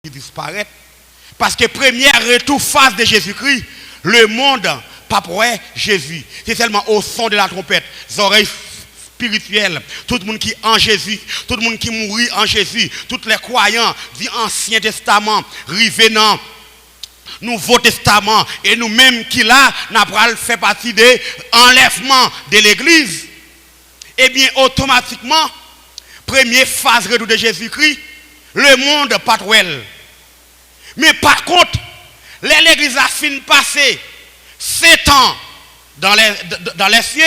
qui disparaît. Parce que première retour face de Jésus-Christ, le monde pas pour Jésus. C'est seulement au son de la trompette, les oreilles spirituelles, tout le monde qui est en Jésus, tout le monde qui mourit en Jésus, tous les croyants du Ancien Testament, revenant Nouveau Testament, et nous-mêmes qui là, n'a pas fait partie de l'enlèvement de l'Église. Eh bien, automatiquement, première phase retour de Jésus-Christ, le monde pas trop. Mais par contre, l'Église a fini passer 7 ans dans les cieux.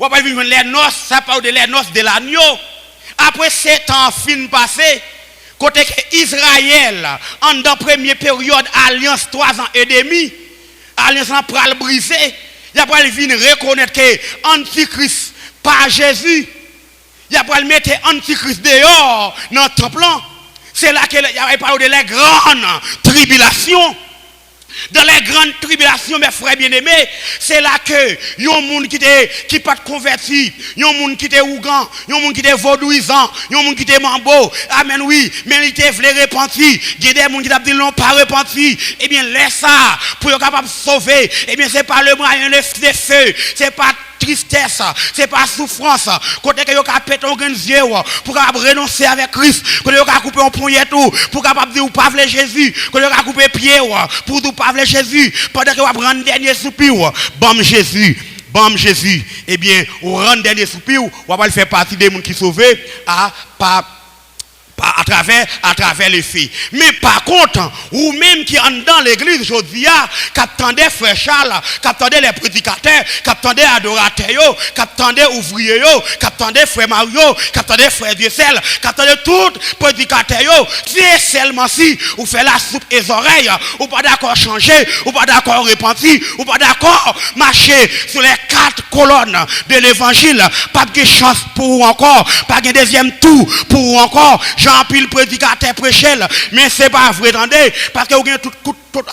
On va vivre les noces, ça parle de les noces de l'agneau. Après 7 ans fin passé, côté que Israël, en la première période, alliance 3 ans et demi, alliance en pral brisé, il a pas venir reconnaître que Antichrist pas Jésus. Il a pas le mettre Antichrist dehors dans le temple. C'est là qu'il y a parlé de la grande tribulation. Dans les grandes tribulations, mes frères bien-aimés, c'est là que il y a un monde qui pas converti, il y a un monde qui est ougan, il y a un monde qui est vaudouisant, il y a un monde qui est mambo. Amen, oui, mais il était voulu repentir. Il y a des gens qui ont dit non, pas repenti. Eh bien, laisse ça pour être capable de sauver. Eh bien, c'est pas le moyen de feu, c'est pas tristesse, c'est pas souffrance. Quand vous avez pété un yeux pour renoncer avec Christ, quand vous avez coupé un poignet tout, pour capable dire ou pas vle Jésus, quand vous avez coupé pied pour dire pas vle Jésus, pendant que vous avez un dernier soupir, bam Jésus. Bam Jésus, eh bien, au rend dernier soupir, on va faire partie des gens qui sont sauvés à travers les faits. Mais par contre, ou même qui en dans l'église aujourd'hui, qui attendait frère Charles, qui attendait les prédicateurs, qui attendait adorateurs, qui attendait ouvriers, qui attendait frère Mario, qui attendait frère Dieucel, qui attendait tous prédicateurs, c'est seulement si vous faites la soupe et les oreilles, ou pas d'accord changer, ou pas d'accord repentir, ou pas d'accord marcher sur les 4 colonnes de l'évangile, pas de chance pour vous encore, pas de deuxième tour pour vous encore. Jean-Pile prédicateur prêchait, mais c'est pas vrai, attendez, parce que vous avez tout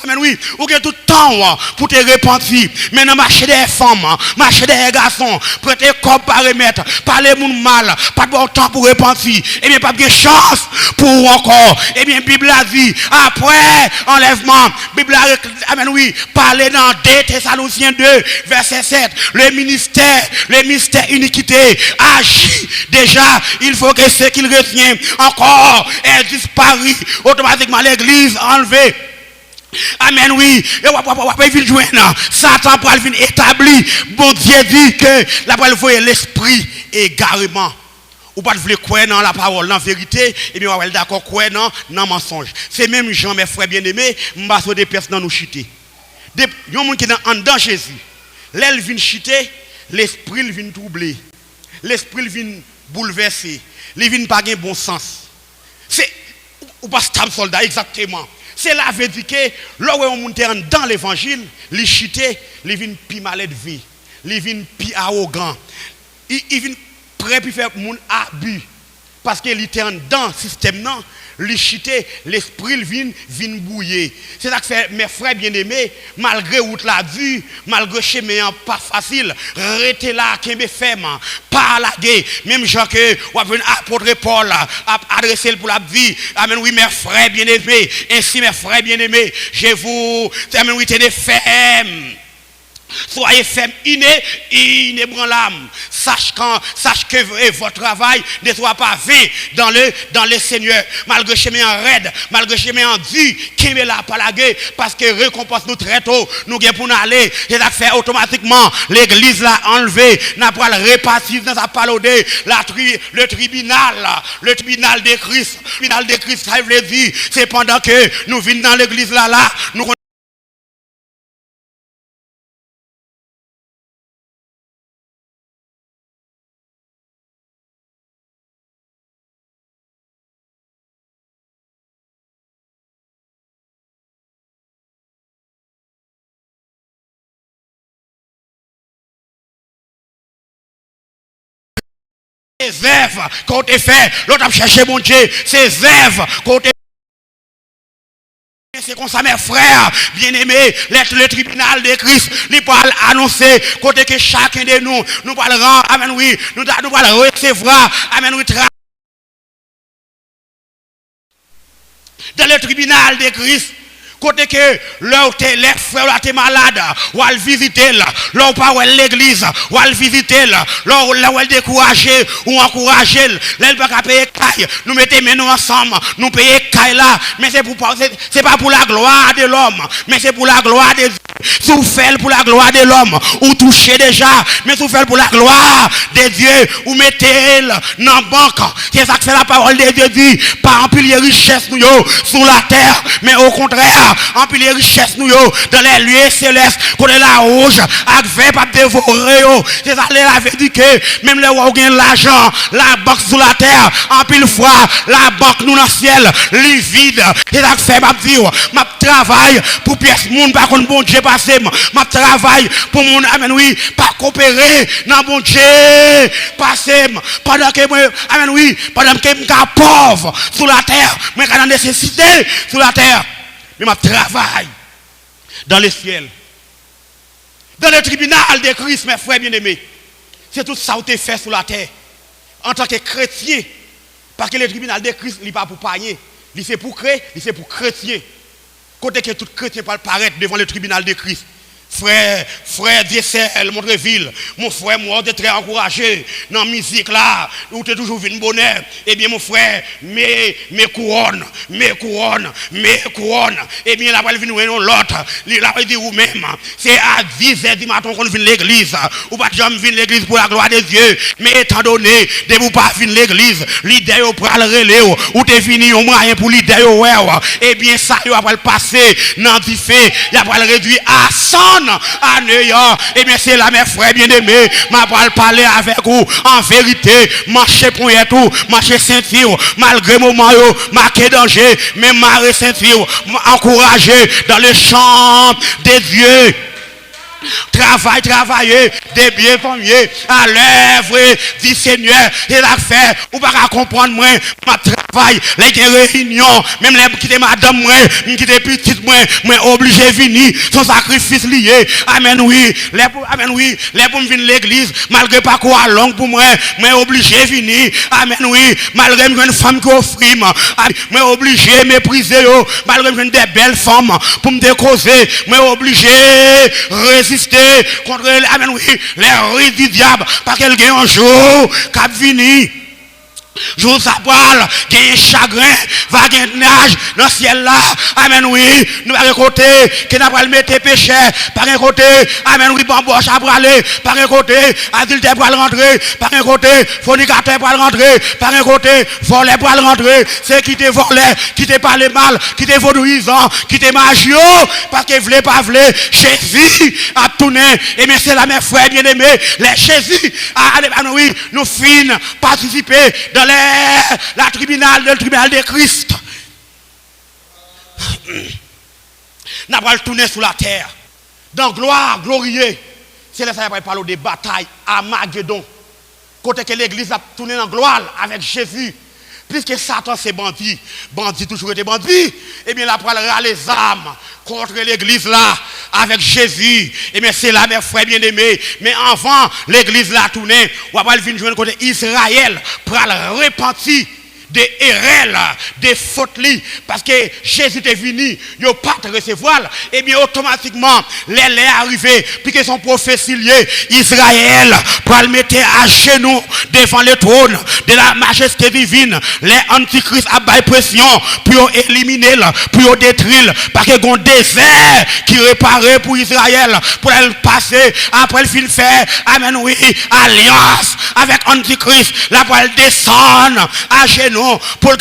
amen, oui, vous avez tout temps pour te repentir. Maintenant, marcher des femmes, marcher des garçons, prêter corps par remettre, parler moun mal, pas de bon temps pour repentir. Eh bien, pas de chance pour encore. Eh bien, Bible a dit, après enlèvement, Bible a, amen, oui, parler dans 2 Thessaloniciens 2, verset 7, le mystère iniquité agit déjà. Il faut que ce qu'il retient encore est disparu. Automatiquement, l'église enlevée. Amen, oui. Et on va venir joindre. Satan va venir établir. Bon Dieu dit que la parole voit l'esprit égarement. Ou pas de croire dans la parole, dans la vérité, et bien on va d'accord croire dans le mensonge. C'est même Jean, mes frères bien-aimés, m'ba des personnes dans nous chiter. Des gens qui sont dans Jésus. L'aile vient chiter, l'esprit vient troubler. L'esprit vient bouleverser. Il vient pas bon sens. C'est ou pas stable soldat exactement. C'est la vérité que là où on monte dans l'évangile, les chité, les vins pi malade de vie, les vins pi arrogant, ils vins prêt pour faire mon abus parce que était dans le système non, les chité, l'esprit vient bouiller. C'est ça que fait mes frères bien-aimés, malgré route la dure, malgré chemin pas facile, rester là kembe ferme, pas la guerre, même gens que ou venir apôtre Paul a adressé pour la vie. Amen oui mes frères bien-aimés, ainsi mes frères bien-aimés, je vous amen oui tenez ferme. Soyez fermes, inébranlables. Sache que votre travail ne soit pas vain dans le Seigneur. Malgré chemin raide, malgré chemin dur, qui est là par la guerre, parce que récompense nous très tôt, nous gagnons pour nous aller. C'est ça fait automatiquement, l'église l'a enlevé, n'a pas le réparti dans sa parole le tribunal de Christ. Le tribunal de Christ, ça veut dire, c'est pendant que nous venons dans l'église là, nous ces œuvres qu'on te fait, l'autre a cherché mon Dieu, ces œuvres qu'on te c'est comme ça mes frères, bien-aimés, le tribunal de Christ, il parle annoncer côté que chacun de nous parlerons, amen oui, nous allons recevoir, amen oui, Dans le tribunal de Christ. Côté que là les frères là t'es malade, ou à le visiter là, là pas où l'église, ou à le visiter là où elle décourager ou encourager, là il pas payer caille, nous mettons nous ensemble, nous payer caille là, mais c'est pas pour la gloire de l'homme, mais c'est pour la gloire de Dieu. Souffert pour la gloire de l'homme, ou touché déjà, mais souffert pour la gloire de Dieu, ou mettez dans la banque. C'est ça que c'est la parole de Dieu dit, pas empiler richesse nous sur la terre, mais au contraire, empiler richesse nous dans les lieux célestes, qu'on est la rouge, avec vin pas dévorer. C'est ça la avait dit que même les gens qui ont l'argent, la banque sur la terre, empile fois, la banque nous dans le ciel, les vide. C'est ça que fait ma dire, ma travail pour pièce monde, par contre bon Dieu passé, ma travail pour mon amen oui, pas coopérer dans bon Dieu passé, pendant que moi, amen oui, pendant que je suis pauvre sur la terre, mais quand j'ai nécessité sur la terre. Mais ma travail dans le ciel, dans le tribunal de Christ, mes frères bien-aimés, c'est tout ça qui est fait sur la terre. En tant que chrétien, parce que le tribunal de Christ, il n'est pas pour païen, il c'est pour créer, il c'est pour chrétien. Côté que tout chrétien peut paraître devant le tribunal de Christ. Frère Diessel, Montreville, mon frère, moi, tu es très encouragé dans la musique là, où tu es toujours venu bonheur. Eh bien, mon frère, mes couronnes. Eh bien, là, il vient l'autre. Il a dit vous-même, c'est à 10h du matin qu'on vient l'église. Ou pas jamais venir l'église pour la gloire de Dieu. Mais étant donné, de vous pas venir l'église, l'idée au pral relais, ou tu es fini au moyen pour l'idée au eh bien, ça, il va le passer dans le fait, il va le réduire à 100. À New York, et bien c'est là mes frères bien-aimés, m'a pas parler avec vous en vérité, marcher pour y tout, marcher ceinture, malgré mon maillot, marqué danger, mais marrer ceinture, encourager dans le champ de Dieu. Travailler, des biens familles, à l'œuvre du Seigneur, et la faire, ou pas comprendre moi, ma travail, les réunions, même les qui étaient madame moi, qui étaient petite moi, obligé de venir, son sacrifice lié, amen oui, les pour venir l'église, malgré pas quoi long pour moi, obligé de venir, amen oui, malgré une femme qui offre, moi obligé de mépriser, malgré des belles femmes, pour me décauser, obligé résister contre amen oui, les rues du diable, parce qu'elle gagne un jour, cap vini. Jour sa poil, qui est chagrin, va gagner nage dans le ciel là. Amen oui. Nous par un côté, qui n'a pas le mettre péché. Par un côté, amen oui, bamboche à braler. Par un côté, adultère pour rentrer. Par un côté, fornicateur pour rentrer. Par un côté, volé pour rentrer. C'est qui te volé, qui te parlé mal, qui te vaudouisant, qui te magio. Parce que voulait pas voulait. Jésus a tourné. Et bien c'est là mes frères bien-aimés. Les Jésus, amen oui, nous finissons participer dans le tribunal de Christ. Nous allons tourner sur la terre. Dans gloire, glorieux. C'est là que ça va parler des batailles à Magédon. Côté que l'église a tourné dans gloire avec Jésus. Puisque Satan c'est bandit toujours été bandit, eh bien la prendra les armes contre l'église là, avec Jésus. Eh bien c'est là mes frères bien-aimés. Mais avant l'église là tourner, on va venir jouer côté Israël pour le repentir des erreurs, des fautes, parce que Jésus est venu, il n'a pas de recevoir, et bien automatiquement, les arrivés, puis que son prophète Israël, pour le mettre à genoux devant le trône de la majesté divine, les antichrists à baille pression, pour éliminer, pour détruire, parce qu'il y a un désert qui réparait pour Israël, pour le passer, après le film faire, amen oui, alliance avec antichrist, là pour le descendre à genoux, pour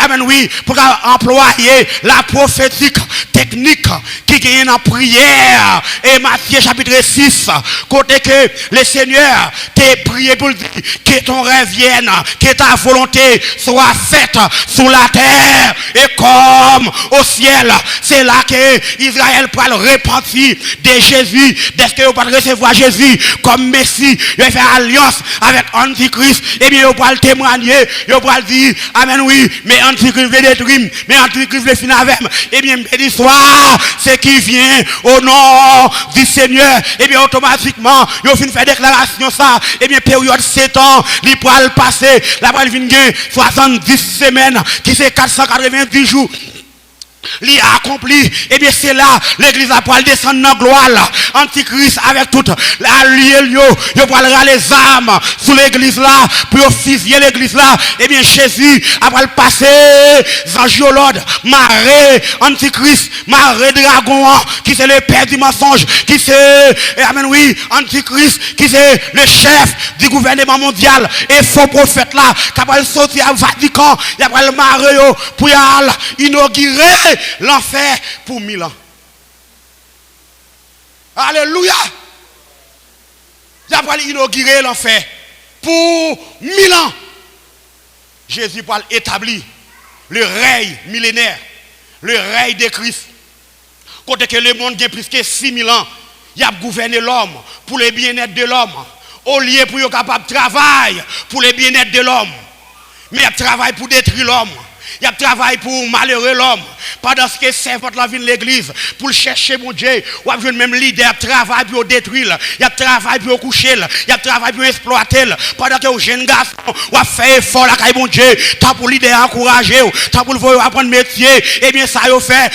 amen oui, pour employer la prophétique technique qui gagne en prière. Et Matthieu chapitre 6, côté que le Seigneur t'a prié pour dire que ton rêve vienne, que ta volonté soit faite sur la terre et comme au ciel. C'est là que Israël peut le repentir de Jésus. Dès que vous pouvez recevoir Jésus comme Messie, il va faire alliance avec Antichrist. Et bien, vous pouvez le témoigner, vous pouvez le dire, amen oui, mais Antichrist veut détruire, mais Antichrist veut finir avec. Et bien, l'histoire, c'est qui vient au nom du Seigneur. Et bien, automatiquement, il va faire déclaration ça. Et bien, période 7 ans, il pourra le passer. La balle vient 70 semaines, qui c'est 490 jours. il a accompli. Et bien c'est là, l'église a pour descendre dans la gloire. Antichrist avec toute la lieu, il va aller les armes sous l'église là, pour fusiller l'église là. Et bien Jésus après le passer, Zangiolode, marée, Antichrist, marée dragon, qui c'est le père du mensonge, qui c'est, amen oui, Antichrist, qui c'est le chef du gouvernement mondial, et faux prophète là, qui va sortir à Vatican, il va le marée pour inaugurer l'enfer pour 1000 ans. Alléluia! Il va inaugurer l'enfer pour 1000 ans. Jésus va établir le règne millénaire, le règne de Christ. Côté que le monde a plus que 6000 ans, il a gouverné l'homme pour le bien-être de l'homme. Au lieu pour être capable de travailler pour le bien-être de l'homme. Mais il travaille pour détruire l'homme. Il travaille pour malheureux l'homme. Pendant ce que servante la vie de l'église, pour chercher mon Dieu, ou a même leader, il travaille pour détruire, il travaille pour coucher, il travaille pour exploiter. Pendant que le jeune garçon, ou a fait effort, là, mon Dieu, tant pour leader encourager, tant pour le apprendre métier, et bien ça, il fait,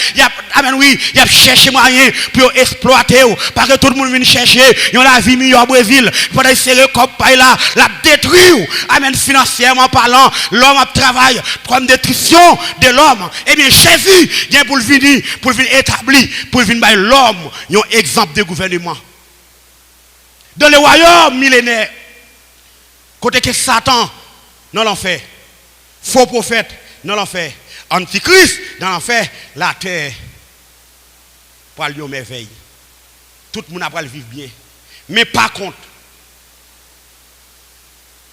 amen oui, il a cherché moyen pour exploiter, parce que tout le monde vient chercher, il y a la vie meilleure au Brésil, pendant que c'est le cop là, la détruire, amen financièrement parlant, l'homme a travaillé comme détruction de l'homme. Et bien Jésus vient pour venir établir, pour venir par l'homme, un exemple de gouvernement. Dans le royaume millénaire, côté que Satan dans l'enfer, faux prophète dans l'enfer, antichrist dans l'enfer, la terre pour aller aux merveilles. Tout le monde va vivre bien. Mais par contre,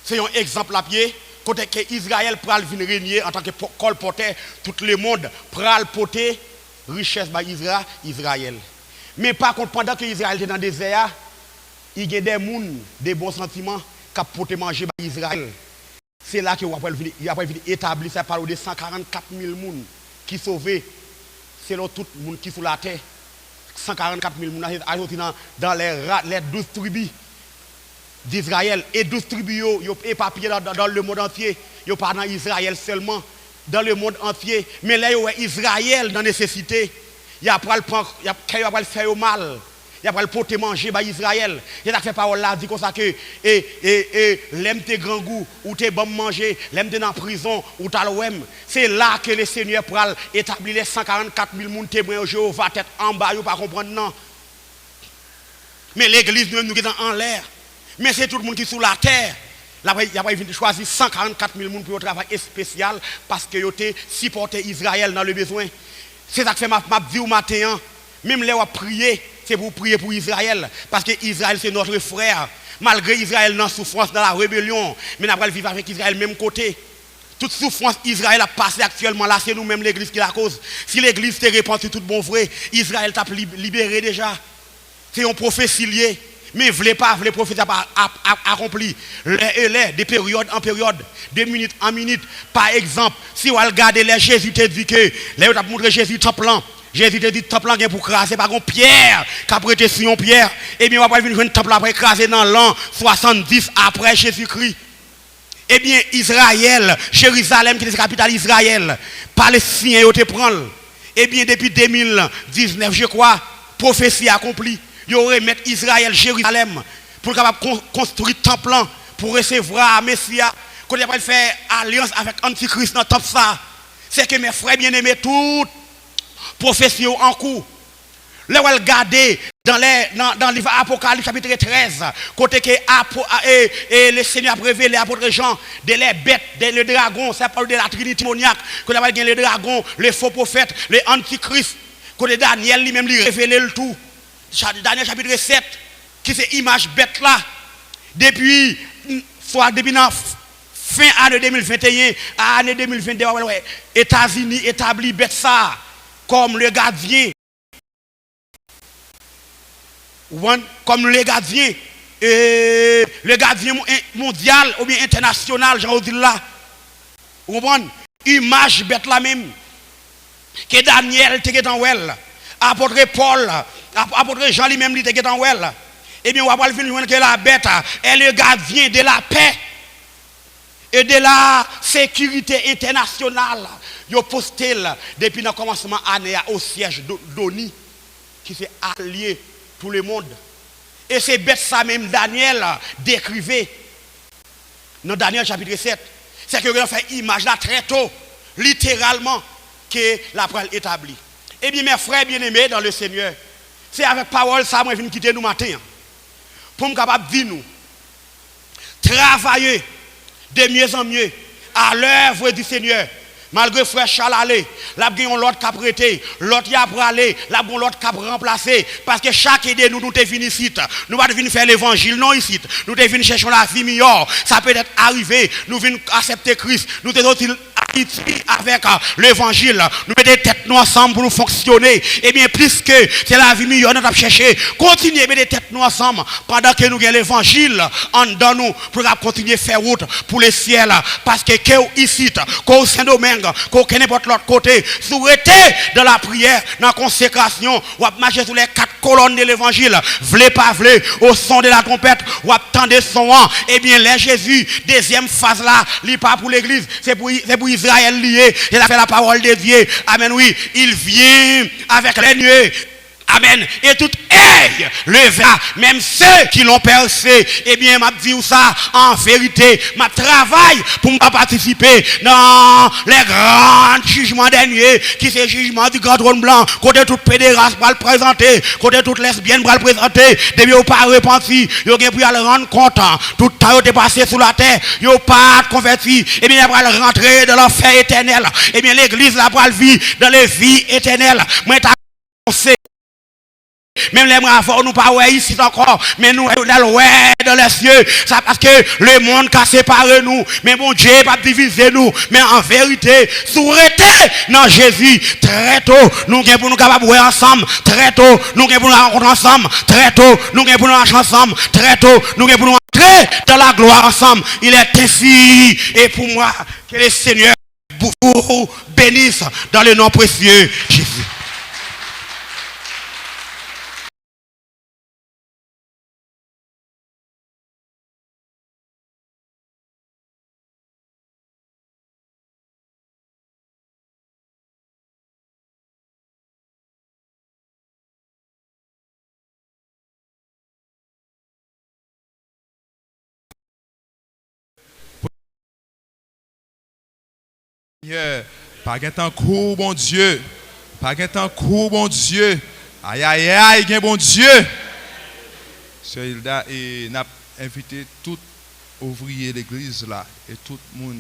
c'est un exemple à pied. Côté que Israël pral venir régner en tant que colporteur, tout le monde pral porter richesse par Israël. Mais par contre, pendant que Israël était dans le désert, il y a des gens, des bons sentiments, qui portent manger par Israël. C'est là qu'il va venir établir ça par de 144 000 personnes qui sauvés, selon tout le monde qui est sur la terre. 144 000 personnes dans les 12 tribus d'Israël. Et 12 tribus sont éparpillées dans le monde entier. Ils ne sont pas dans Israël seulement, dans le monde entier. Mais là, Israël dans la nécessité. Il y a pas le faire mal. Il y a pas le porter manger par Israël. Il y a fait parole là dit comme ça que l'aime tes grands goûts ou tes bon manger, l'aime tes dans prison ou t'as l'ouem. C'est là que le Seigneur pral établir les 144 000 personnes témoins Jéhovah tête en bas, vous pas comprendre non. Mais l'église nous sommes en l'air. Mais c'est tout le monde qui est sur la terre. Là, il a choisi 144 000 personnes pour un travail spécial parce que ont supporté Israël dans le besoin. C'est ça que fait ma vie au matin. Même là, on a prié, c'est pour prier pour Israël. Parce que Israël, c'est notre frère. Malgré Israël dans la souffrance, dans la rébellion, mais nous allons vivre avec Israël même côté. Toute souffrance Israël a passé actuellement là, c'est nous-mêmes l'église qui la cause. Si l'église s'est répandue tout bon vrai, Israël t'a libéré déjà. C'est un prophétie lié. Mais voulez pas, les prophètes accompli de période en période, de minute en minute. Par exemple, si vous regardez les Jésus te dit que, là vous avez montré Jésus top plan. Jésus te dit top plan pour craser par une pierre, qui a prêté sur une pierre. Et bien, on va venir une top plan pour écraser dans l'an 70 après Jésus-Christ. Eh bien, Israël, Jérusalem, qui est la capitale d'Israël, Palestine, ils te prennent. Eh bien, depuis 2019, je crois, prophétie accomplie. Il y aurait mettre Israël, Jérusalem, pour construire un temple, pour recevoir Messia. Quand il va faire alliance avec Antichrist dans le temple, ça, c'est que mes frères bien-aimés, toutes prophéties en cours. Là, on va regarder dans le livre Apocalypse, chapitre 13, côté que le Seigneur a révélé l'apôtre Jean, de les bêtes, le dragon, ça parle de la Trinité démoniaque, quand il va le dragon, le faux prophète, le Antichrist, côté Daniel lui-même lui révélé le tout. Daniel chapitre 7, qui c'est image bête là, depuis la fin année 2021 à année 2022, États-Unis établit bête ça comme le gardien. Comme le gardien mondial ou bien international, j'en dis là. Vous comprenez? Image bête là même. Que Daniel était en well. Apôtre Paul, apôtre Jean lui-même était en well. Eh bien, on va voir que la bête est le gardien de la paix et de la sécurité internationale. Ils ont posté depuis le commencement de l'année au siège d'ONI, qui s'est allié tout le monde. Et c'est bête ça même Daniel décrivait dans Daniel chapitre 7. C'est que vous fait image là très tôt, littéralement, que la parole établie. Eh bien, mes frères bien-aimés dans le Seigneur, c'est avec parole ça, moi, je viens quitter nous matin. Pour me capable de dire nous, travailler de mieux en mieux à l'œuvre du Seigneur. Malgré frère Charles aller, là on l'autre qui a prêté, l'autre y a aller, là on l'autre qui a remplacé parce que chaque idée nous te venir ici, nous pas venir faire l'évangile non ici, nous te venir chercher la vie meilleure, ça peut être arrivé, nous venir accepter Christ, nous te avec l'évangile, nous mettons tête nous ensemble pour nous fonctionner. Et bien plus que c'est la vie meilleure nous avons cherché, continuez à mettre tête nous ensemble pendant que nous avons l'évangile en dedans nous pour continuer à faire route pour le ciel parce que ici, qu'au Saint-Domingue, qu'au n'importe l'autre côté, si vous êtes dans la prière, dans la consécration, ou à marcher sur les 4 colonnes de l'évangile, v'lez pas v'lez, au son de la trompette, ou attendez son an, et bien les Jésus, deuxième phase là, il pas pour l'église, c'est pour Israël lié, il a fait la parole de Dieu, amen, oui, il vient avec les nuées. Amen. Et tout œil levera, même ceux qui l'ont percé. Eh bien, m'a dit ça en vérité. Ma travail pour me participer dans les grands jugements derniers, qui c'est le jugement du grand trône blanc. Côté toute pédéraste va le présenter, côté toute lesbienne va le présenter. Depuis vous pas repenti, vous avez pu le rendre compte. Tout le temps, vous êtes passé sous la terre, vous n'avez pas converti. Eh bien, vous allez rentrer dans l'enfer éternel. Eh bien, l'église là va vivre dans les vies éternelles. Moi, même les bras nous pas ouais ici encore, mais nous dans les cieux, ça parce que le monde a séparé nous, mais mon Dieu pas diviser nous, mais en vérité, souhaiter dans Jésus très tôt, nous sommes pour nous capables de ensemble, très tôt, nous sommes pour nous rencontrer ensemble, très tôt, nous sommes pour nous marcher ensemble, très tôt, nous sommes pour nous entrer dans la gloire ensemble. Il est ainsi, et pour moi, que le Seigneur vous bénisse dans le nom précieux Jésus. Pas qu'un temps court, bon Dieu. Pas qu'un temps court, bon Dieu. Aïe, aïe, aïe, bon Dieu. Sœur Hilda, et n'a invité tout ouvrier de l'église là, et tout le monde.